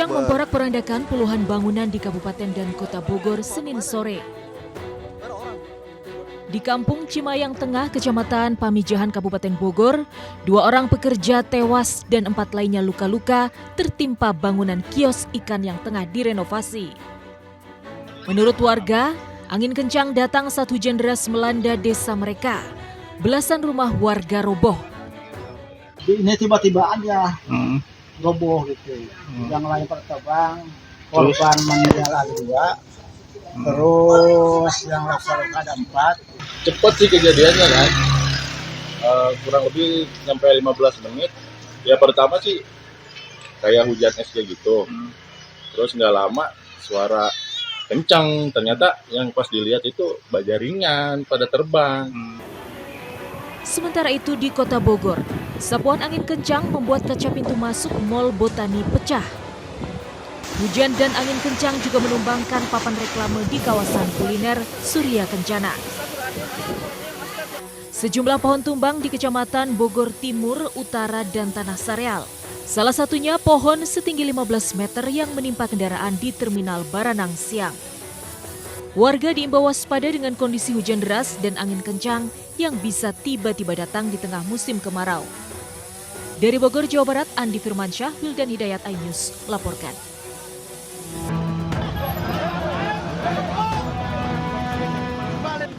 kencang memporak-porandakan puluhan bangunan di Kabupaten dan Kota Bogor Senin sore. Di Kampung Cimayang Tengah, Kecamatan Pamijahan, Kabupaten Bogor, 2 orang pekerja tewas dan 4 lainnya luka-luka tertimpa bangunan kios ikan yang tengah direnovasi. Menurut warga, angin kencang datang saat hujan deras melanda desa mereka. Belasan rumah warga roboh. Ini tiba-tibaan ya roboh gitu. Yang lain tertebang, korban meninggal ada 2, terus yang luka-luka ada 4. Cepat sih kejadiannya kan, kurang lebih sampai 15 menit. Ya pertama sih kayak hujan es kayak gitu, terus nggak lama suara kencang, ternyata yang pas dilihat itu baja ringan pada terbang. Sementara itu di Kota Bogor, sapuan angin kencang membuat kaca pintu masuk Mall Botani pecah. Hujan dan angin kencang juga menumbangkan papan reklame di kawasan kuliner Surya Kencana. Sejumlah pohon tumbang di Kecamatan Bogor Timur, Utara, dan Tanah Sareal. Salah satunya pohon setinggi 15 meter yang menimpa kendaraan di Terminal Baranang siang. Warga diimbau waspada dengan kondisi hujan deras dan angin kencang yang bisa tiba-tiba datang di tengah musim kemarau. Dari Bogor, Jawa Barat, Andi Firmansyah, Wildan Hidayat, iNews, laporkan.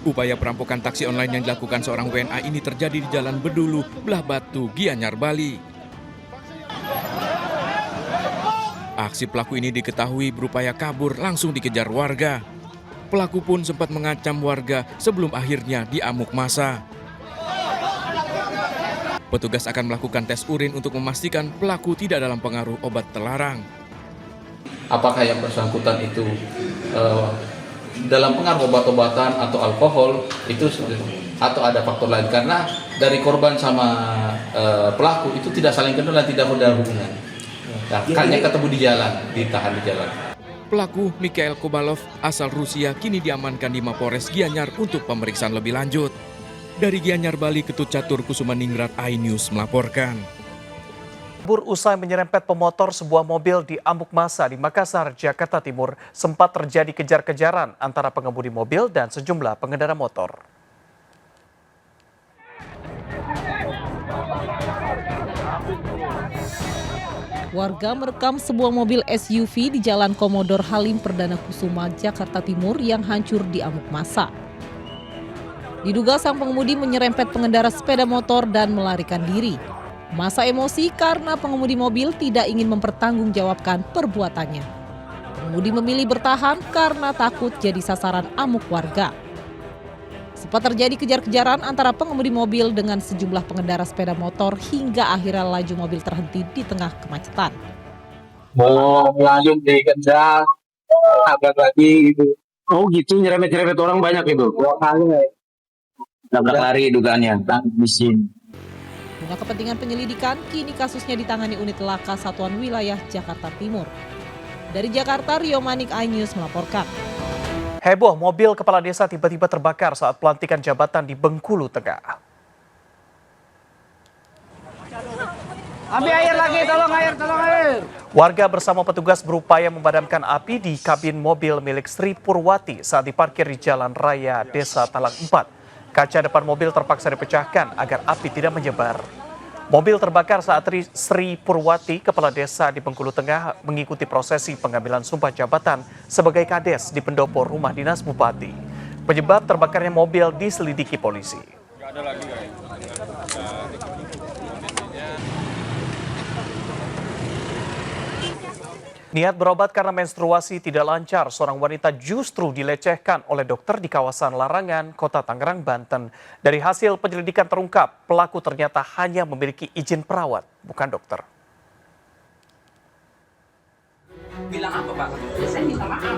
Upaya perampokan taksi online yang dilakukan seorang WNA ini terjadi di Jalan Bedulu, Belah Batu, Gianyar, Bali. Aksi pelaku ini diketahui berupaya kabur langsung dikejar warga. Pelaku pun sempat mengancam warga sebelum akhirnya diamuk massa. Petugas akan melakukan tes urin untuk memastikan pelaku tidak dalam pengaruh obat terlarang. Apakah yang bersangkutan itu dalam pengaruh obat-obatan atau alkohol itu atau ada faktor lain, karena dari korban sama pelaku itu tidak saling kenal dan tidak ada hubungan. Nah, hanya ketemu di jalan, ditahan di jalan. Pelaku Mikhail Kobalov asal Rusia kini diamankan di Mapores Gianyar untuk pemeriksaan lebih lanjut. Dari Gianyar, Bali, Ketut Catur Kusumaningrat, iNews melaporkan. Usai menyerempet pemotor sebuah mobil di amuk massa di Makassar, Jakarta Timur, sempat terjadi kejar-kejaran antara pengemudi mobil dan sejumlah pengendara motor. Warga merekam sebuah mobil SUV di Jalan Komodor Halim Perdana Kusuma, Jakarta Timur yang hancur di amuk massa. Diduga sang pengemudi menyerempet pengendara sepeda motor dan melarikan diri. Massa emosi karena pengemudi mobil tidak ingin mempertanggungjawabkan perbuatannya. Pengemudi memilih bertahan karena takut jadi sasaran amuk warga. Sempat terjadi kejar-kejaran antara pengemudi mobil dengan sejumlah pengendara sepeda motor hingga akhirnya laju mobil terhenti di tengah kemacetan. Mau lanjut dikejar, agak lagi gitu. Oh gitu, nyerempet-nyerempet orang banyak itu. 2 kali. Nabrak lari dugaannya, mesin. Guna kepentingan penyelidikan, kini kasusnya ditangani unit laka Satuan Wilayah Jakarta Timur. Dari Jakarta, Rio Manik, iNews melaporkan. Heboh, mobil kepala desa tiba-tiba terbakar saat pelantikan jabatan di Bengkulu Tengah. Ambil air lagi, tolong air. Warga bersama petugas berupaya memadamkan api di kabin mobil milik Sri Purwati saat diparkir di Jalan Raya Desa Talang 4. Kaca depan mobil terpaksa dipecahkan agar api tidak menyebar. Mobil terbakar saat Sri Purwati, kepala desa di Bengkulu Tengah, mengikuti prosesi pengambilan sumpah jabatan sebagai kades di pendopo rumah dinas bupati. Penyebab terbakarnya mobil diselidiki polisi. Niat berobat karena menstruasi tidak lancar, seorang wanita justru dilecehkan oleh dokter di kawasan Larangan, Kota Tangerang, Banten. Dari hasil penyelidikan terungkap, pelaku ternyata hanya memiliki izin perawat, bukan dokter. Bilang apa, Pak? Saya minta maaf.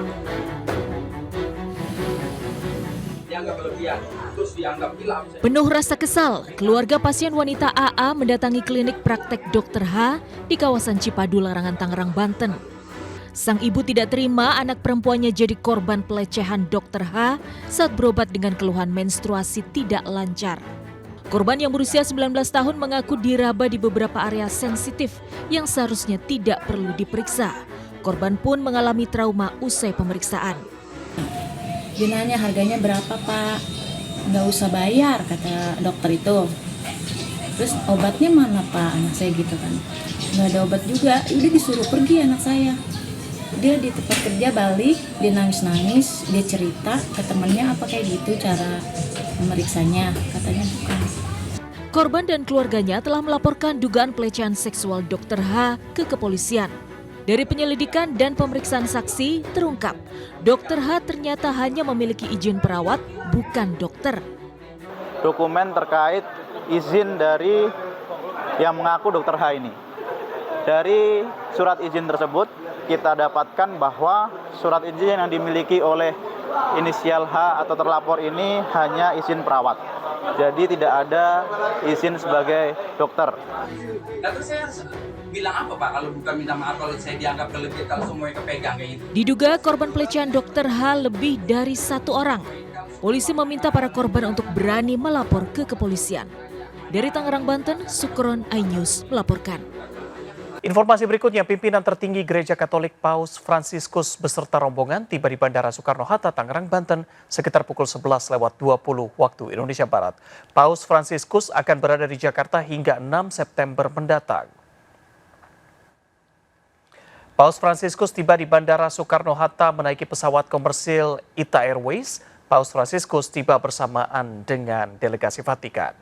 Dianggap berlebihan, terus dianggap gila. Penuh rasa kesal, keluarga pasien wanita AA mendatangi klinik praktek Dr. H di kawasan Cipadu, Larangan, Tangerang, Banten. Sang ibu tidak terima anak perempuannya jadi korban pelecehan Dr. H saat berobat dengan keluhan menstruasi tidak lancar. Korban yang berusia 19 tahun mengaku diraba di beberapa area sensitif yang seharusnya tidak perlu diperiksa. Korban pun mengalami trauma usai pemeriksaan. Dia nanya harganya berapa Pak, nggak usah bayar kata dokter itu. Terus obatnya mana Pak, anak saya gitu kan. Nggak ada obat juga, udah disuruh pergi anak saya. Dia di tempat kerja balik, dia nangis-nangis, dia cerita ke temannya apa kayak gitu cara memeriksanya, katanya bukan. Korban dan keluarganya telah melaporkan dugaan pelecehan seksual Dr. H ke kepolisian. Dari penyelidikan dan pemeriksaan saksi, terungkap Dr. H ternyata hanya memiliki izin perawat, bukan dokter. Dokumen terkait izin dari yang mengaku Dr. H ini. Dari surat izin tersebut, kita dapatkan bahwa surat izin yang dimiliki oleh inisial H atau terlapor ini hanya izin perawat. Jadi tidak ada izin sebagai dokter. Nah, terus saya bilang apa Pak kalau bukan minta maaf kalau saya dianggap kelebih kalau semuanya kepegang kayak gitu? Diduga korban pelecehan Dr. H lebih dari 1 orang. Polisi meminta para korban untuk berani melapor ke kepolisian. Dari Tangerang, Banten, Sukron iNews melaporkan. Informasi berikutnya, pimpinan tertinggi Gereja Katolik Paus Fransiskus beserta rombongan tiba di Bandara Soekarno-Hatta, Tangerang, Banten sekitar pukul 11:20 waktu Indonesia Barat. Paus Fransiskus akan berada di Jakarta hingga 6 September mendatang. Paus Fransiskus tiba di Bandara Soekarno-Hatta menaiki pesawat komersil ITA Airways. Paus Fransiskus tiba bersamaan dengan delegasi Vatikan.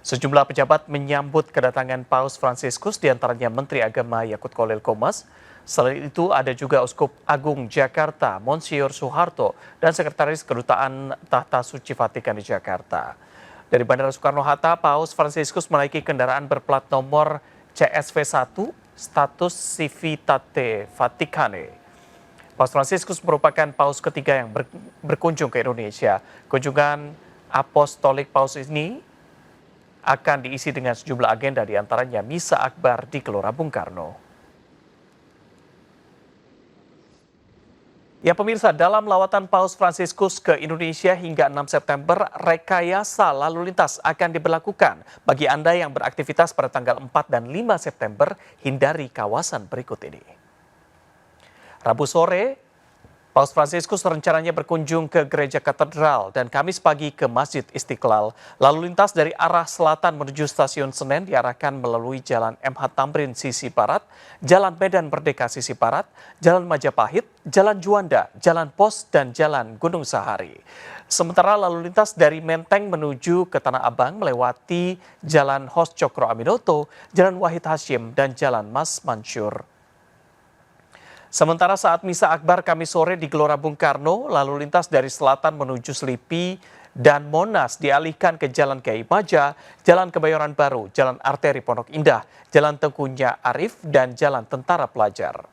Sejumlah pejabat menyambut kedatangan Paus Fransiskus, diantaranya Menteri Agama Yakut Kolil Komas. Selain itu ada juga Uskup Agung Jakarta, Monsinyur Soeharto, dan Sekretaris Kedutaan Tahta Suci Vatikan di Jakarta. Dari Bandara Soekarno-Hatta, Paus Fransiskus menaiki kendaraan berplat nomor CSV1, status Civitate Vaticanae. Paus Fransiskus merupakan paus ketiga yang berkunjung ke Indonesia. Kunjungan apostolik paus ini akan diisi dengan sejumlah agenda, diantaranya Misa Akbar di Gelora Bung Karno. Ya pemirsa, dalam lawatan Paus Fransiskus ke Indonesia hingga 6 September, rekayasa lalu lintas akan diberlakukan. Bagi Anda yang beraktivitas pada tanggal 4 dan 5 September, hindari kawasan berikut ini. Rabu sore, Paus Fransiskus rencananya berkunjung ke Gereja Katedral dan Kamis pagi ke Masjid Istiqlal. Lalu lintas dari arah selatan menuju Stasiun Senen diarahkan melalui Jalan MH Tamrin sisi barat, Jalan Medan Merdeka sisi barat, Jalan Majapahit, Jalan Juanda, Jalan Pos, dan Jalan Gunung Sahari. Sementara lalu lintas dari Menteng menuju ke Tanah Abang melewati Jalan Hos Cokro Aminoto, Jalan Wahid Hashim, dan Jalan Mas Mansur. Sementara saat Misa Akbar Kamis sore di Gelora Bung Karno, lalu lintas dari selatan menuju Selipi dan Monas dialihkan ke Jalan Kiai Maja, Jalan Kebayoran Baru, Jalan Arteri Pondok Indah, Jalan Tengkunya Arif, dan Jalan Tentara Pelajar.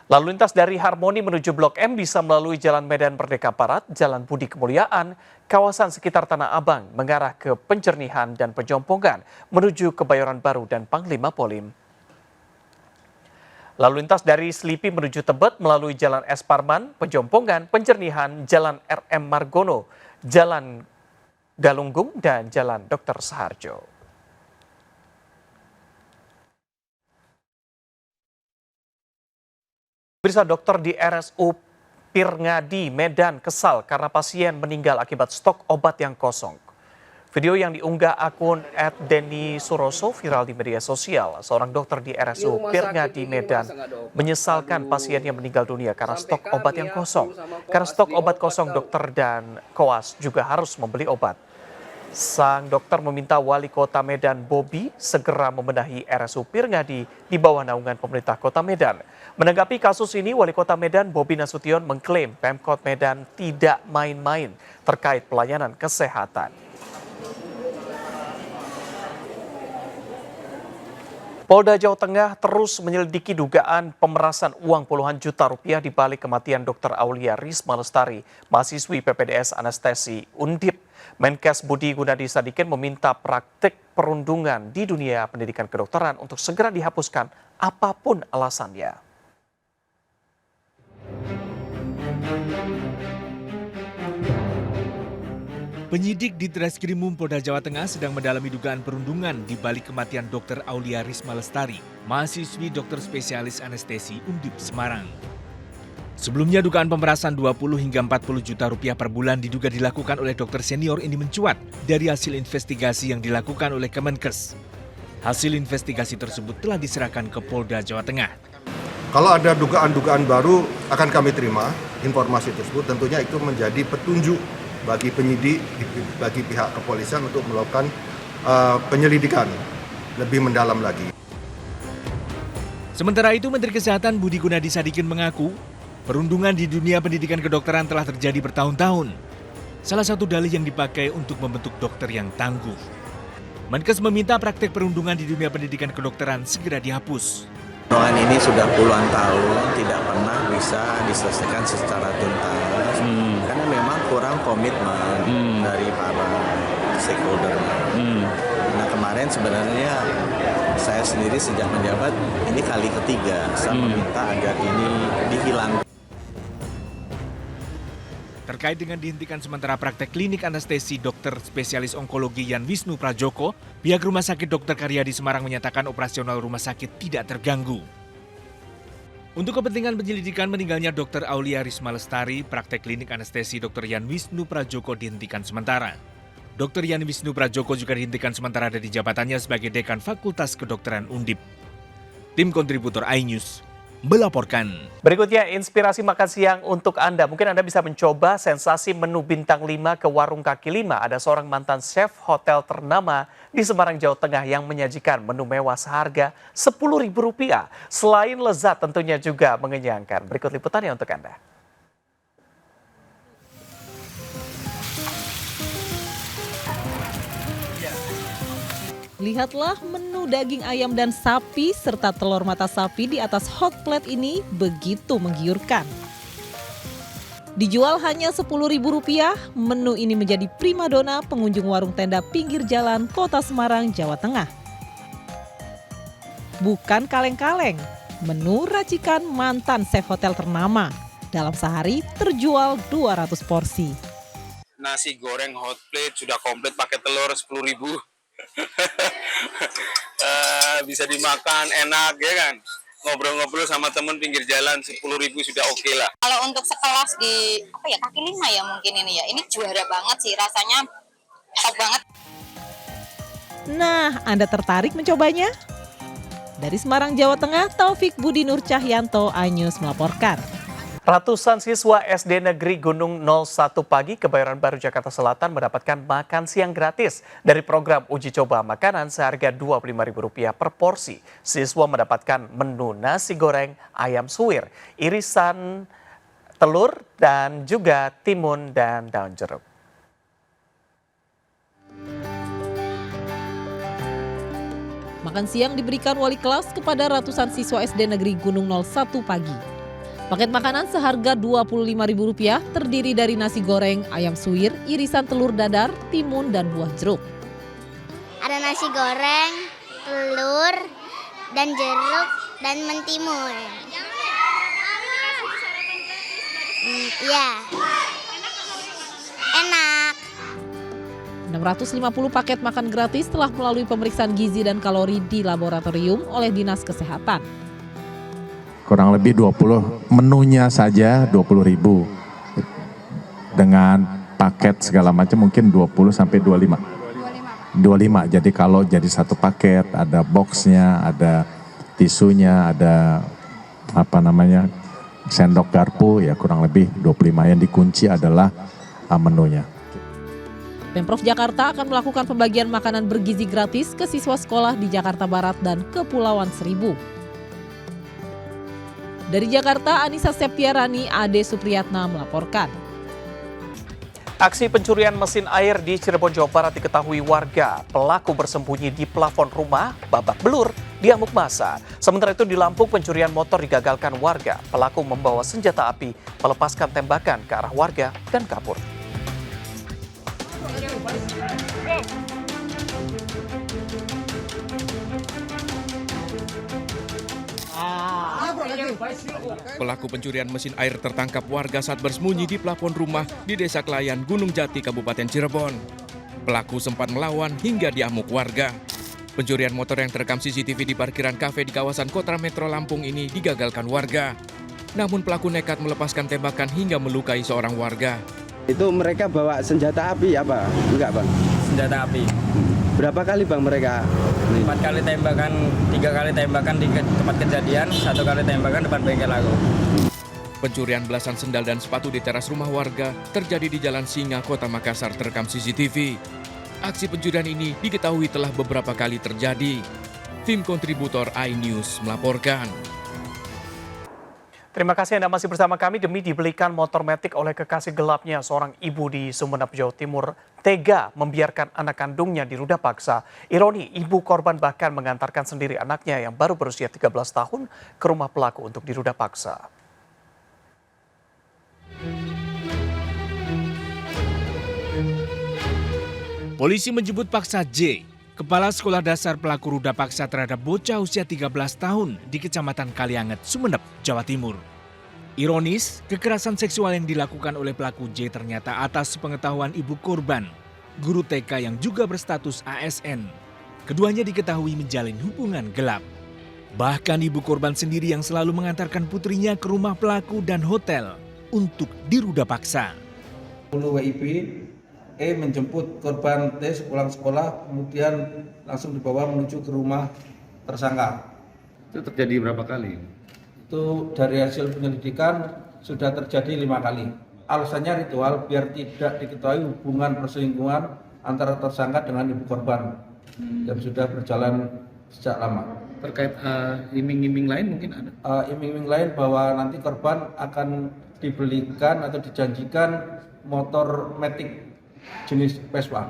Lalu lintas dari Harmoni menuju Blok M bisa melalui Jalan Medan Merdeka Barat, Jalan Budi Kemuliaan, kawasan sekitar Tanah Abang mengarah ke Penjernihan dan Pejompongan menuju Kebayoran Baru dan Panglima Polim. Lalu lintas dari Selipi menuju Tebet melalui Jalan S. Parman, Pejompongan, Penjernihan, Jalan RM Margono, Jalan Galunggung, dan Jalan Dr. Saharjo. Pemirsa, dokter di RSU Pirngadi, Medan kesal karena pasien meninggal akibat stok obat yang kosong. Video yang diunggah akun @Denny_Suroso viral di media sosial. Seorang dokter di RSU Pirngadi Medan menyesalkan pasiennya meninggal dunia karena stok obat yang kosong. Karena stok obat kosong, dokter dan koas juga harus membeli obat. Sang dokter meminta Wali Kota Medan Bobi segera membenahi RSU Pirngadi di bawah naungan pemerintah Kota Medan. Menanggapi kasus ini, Wali Kota Medan Bobi Nasution mengklaim Pemkot Medan tidak main-main terkait pelayanan kesehatan. Polda Jawa Tengah terus menyelidiki dugaan pemerasan uang puluhan juta rupiah di balik kematian Dr. Aulia Risma Lestari, mahasiswi PPDS Anestesi Undip. Menkes Budi Gunadi Sadikin meminta praktik perundungan di dunia pendidikan kedokteran untuk segera dihapuskan apapun alasannya. Penyidik di Treskrimum Polda Jawa Tengah sedang mendalami dugaan perundungan di balik kematian Dr. Aulia Risma Lestari, mahasiswi dokter spesialis anestesi Undip Semarang. Sebelumnya dugaan pemerasan 20 hingga 40 juta rupiah per bulan diduga dilakukan oleh dokter senior ini mencuat dari hasil investigasi yang dilakukan oleh Kemenkes. Hasil investigasi tersebut telah diserahkan ke Polda Jawa Tengah. Kalau ada dugaan-dugaan baru akan kami terima informasi tersebut, tentunya itu menjadi petunjuk bagi penyidik, bagi pihak kepolisian untuk melakukan penyelidikan lebih mendalam lagi. Sementara itu, Menteri Kesehatan Budi Gunadi Sadikin mengaku perundungan di dunia pendidikan kedokteran telah terjadi bertahun-tahun. Salah satu dalih yang dipakai untuk membentuk dokter yang tangguh. Menkes meminta praktek perundungan di dunia pendidikan kedokteran segera dihapus. Perundungan ini sudah puluhan tahun tidak pernah bisa diselesaikan secara tuntas karena memang kurang komitmen dari para stakeholder. Nah kemarin sebenarnya saya sendiri sejak menjabat ini kali ketiga saya meminta agar ini dihilangkan. Terkait dengan dihentikan sementara praktek klinik anestesi dokter spesialis onkologi Yan Wisnu Prajoko, pihak Rumah Sakit Dr. Karyadi Semarang menyatakan operasional rumah sakit tidak terganggu. Untuk kepentingan penyelidikan meninggalnya Dr. Aulia Risma Lestari, praktek klinik anestesi Dr. Yan Wisnu Prajoko dihentikan sementara. Dr. Yan Wisnu Prajoko juga dihentikan sementara dari jabatannya sebagai Dekan Fakultas Kedokteran Undip. Tim kontributor iNews melaporkan. Berikutnya, inspirasi makan siang untuk Anda. Mungkin Anda bisa mencoba sensasi menu bintang 5 ke warung kaki 5. Ada seorang mantan chef hotel ternama di Semarang, Jawa Tengah yang menyajikan menu mewah seharga Rp10.000. Selain lezat tentunya juga mengenyangkan. Berikut liputannya untuk Anda. Lihatlah menu daging ayam dan sapi serta telur mata sapi di atas hot plate ini begitu menggiurkan. Dijual hanya Rp10.000, menu ini menjadi primadona pengunjung warung tenda pinggir jalan Kota Semarang, Jawa Tengah. Bukan kaleng-kaleng, menu racikan mantan chef hotel ternama. Dalam sehari terjual 200 porsi. Nasi goreng hot plate sudah komplit pakai telur 10.000. Bisa dimakan enak ya kan, ngobrol-ngobrol sama temen pinggir jalan 10.000 sudah oke lah. Kalau untuk sekelas di kaki 5 ya mungkin ini juara banget sih, rasanya top banget. Nah, Anda tertarik mencobanya? Dari Semarang, Jawa Tengah, Taufik Budi Nur Cahyanto, iNews melaporkan. Ratusan siswa SD Negeri Gunung 01 Pagi, Kebayoran Baru, Jakarta Selatan mendapatkan makan siang gratis dari program uji coba makanan seharga Rp25.000 per porsi. Siswa mendapatkan menu nasi goreng, ayam suwir, irisan telur, dan juga timun dan daun jeruk. Makan siang diberikan wali kelas kepada ratusan siswa SD Negeri Gunung 01 Pagi. Paket makanan seharga Rp25.000 terdiri dari nasi goreng, ayam suwir, irisan telur dadar, timun, dan buah jeruk. Ada nasi goreng, telur, dan jeruk, dan mentimun. Iya, enak. 650 paket makan gratis telah melalui pemeriksaan gizi dan kalori di laboratorium oleh Dinas Kesehatan. Kurang lebih 20 menunya saja 20.000 dengan paket segala macam mungkin 20 sampai 25. Jadi kalau jadi satu paket ada boxnya, ada tisunya, ada sendok garpu, ya kurang lebih 25. Yang dikunci adalah menunya. Pemprov Jakarta akan melakukan pembagian makanan bergizi gratis ke siswa sekolah di Jakarta Barat dan Kepulauan Seribu. Dari Jakarta, Anissa Septiarani, Ade Supriyatna melaporkan. Aksi pencurian mesin air di Cirebon, Jawa Barat diketahui warga. Pelaku bersembunyi di plafon rumah, babak belur, diamuk massa. Sementara itu di Lampung, pencurian motor digagalkan warga. Pelaku membawa senjata api, melepaskan tembakan ke arah warga dan kabur. Pelaku pencurian mesin air tertangkap warga saat bersembunyi di plafon rumah di Desa Kelayan, Gunung Jati, Kabupaten Cirebon. Pelaku sempat melawan hingga diamuk warga. Pencurian motor yang terekam CCTV di parkiran kafe di kawasan Kota Metro Lampung ini digagalkan warga. Namun pelaku nekat melepaskan tembakan hingga melukai seorang warga. Itu mereka bawa senjata api apa? Enggak, Bang? Senjata api. Berapa kali, Bang, mereka? 4 kali tembakan, 3 kali tembakan di tempat kejadian, 1 kali tembakan depan bengkel aku. Pencurian belasan sendal dan sepatu di teras rumah warga terjadi di Jalan Singa, Kota Makassar terekam CCTV. Aksi pencurian ini diketahui telah beberapa kali terjadi. Tim kontributor iNews melaporkan. Terima kasih Anda masih bersama kami. Demi dibelikan motor metik oleh kekasih gelapnya, seorang ibu di Sumeneb, Jawa Timur tega membiarkan anak kandungnya diruda paksa. Ironi, ibu korban bahkan mengantarkan sendiri anaknya yang baru berusia 13 tahun ke rumah pelaku untuk diruda paksa. Polisi menjemput paksa J, kepala sekolah dasar pelaku ruda paksa terhadap bocah usia 13 tahun di Kecamatan Kalianget, Sumeneb, Jawa Timur. Ironis, kekerasan seksual yang dilakukan oleh pelaku J ternyata atas pengetahuan ibu korban, guru TK yang juga berstatus ASN. Keduanya diketahui menjalin hubungan gelap. Bahkan ibu korban sendiri yang selalu mengantarkan putrinya ke rumah pelaku dan hotel untuk diruda paksa. WIB E menjemput korban T sepulang sekolah, kemudian langsung dibawa menuju ke rumah tersangka. Itu terjadi berapa kali? Itu dari hasil penyelidikan sudah terjadi 5 kali. Alasannya ritual biar tidak diketahui hubungan perselingkuhan antara tersangka dengan ibu korban yang sudah berjalan sejak lama. Terkait iming-iming lain mungkin ada? Iming-iming lain bahwa nanti korban akan dibelikan atau dijanjikan motor metik jenis Vespa.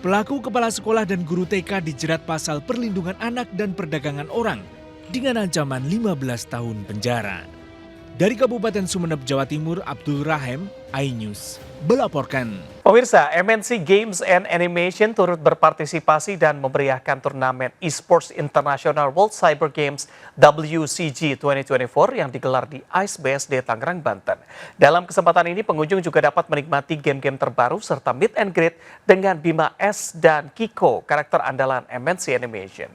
Pelaku kepala sekolah dan guru TK dijerat pasal perlindungan anak dan perdagangan orang dengan ancaman 15 tahun penjara. Dari Kabupaten Sumeneb, Jawa Timur, Abdul Rahim, iNews melaporkan. Pemirsa, MNC Games and Animation turut berpartisipasi dan memeriahkan turnamen eSports International World Cyber Games WCG 2024 yang digelar di ICE BSD Tangerang, Banten. Dalam kesempatan ini, pengunjung juga dapat menikmati game-game terbaru serta meet and greet dengan Bima S dan Kiko, karakter andalan MNC Animation.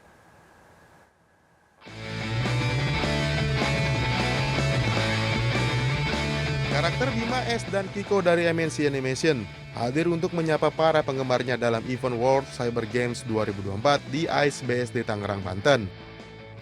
Karakter Bima S dan Kiko dari MNC Animation hadir untuk menyapa para penggemarnya dalam event World Cyber Games 2024 di ICE BSD Tangerang, Banten.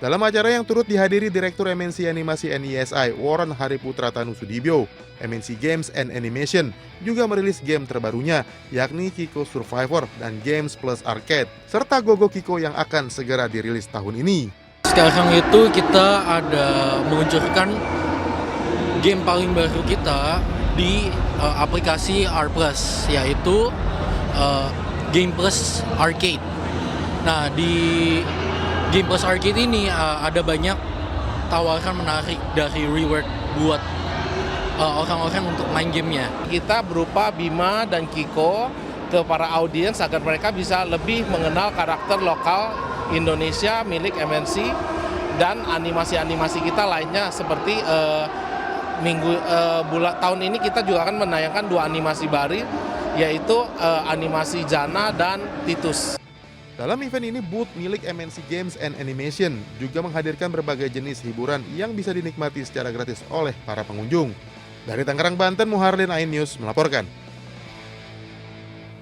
Dalam acara yang turut dihadiri Direktur MNC Animasi NISI Warren Hariputra Tanusudibyo, MNC Games and Animation juga merilis game terbarunya, yakni Kiko Survivor dan Games Plus Arcade, serta Gogo Kiko yang akan segera dirilis tahun ini. Sekarang itu kita ada meluncurkan game paling baru kita di aplikasi R+, yaitu Game Plus Arcade. Nah, di Game Plus Arcade ini ada banyak tawaran menarik dari reward buat orang-orang untuk main gamenya. Kita berupa Bima dan Kiko ke para audiens agar mereka bisa lebih mengenal karakter lokal Indonesia milik MNC dan animasi-animasi kita lainnya seperti tahun ini kita juga akan menayangkan 2 animasi baru, yaitu animasi Jana dan Titus. Dalam event ini, booth milik MNC Games and Animation juga menghadirkan berbagai jenis hiburan yang bisa dinikmati secara gratis oleh para pengunjung. Dari Tangerang, Banten, Muharlin, iNews melaporkan.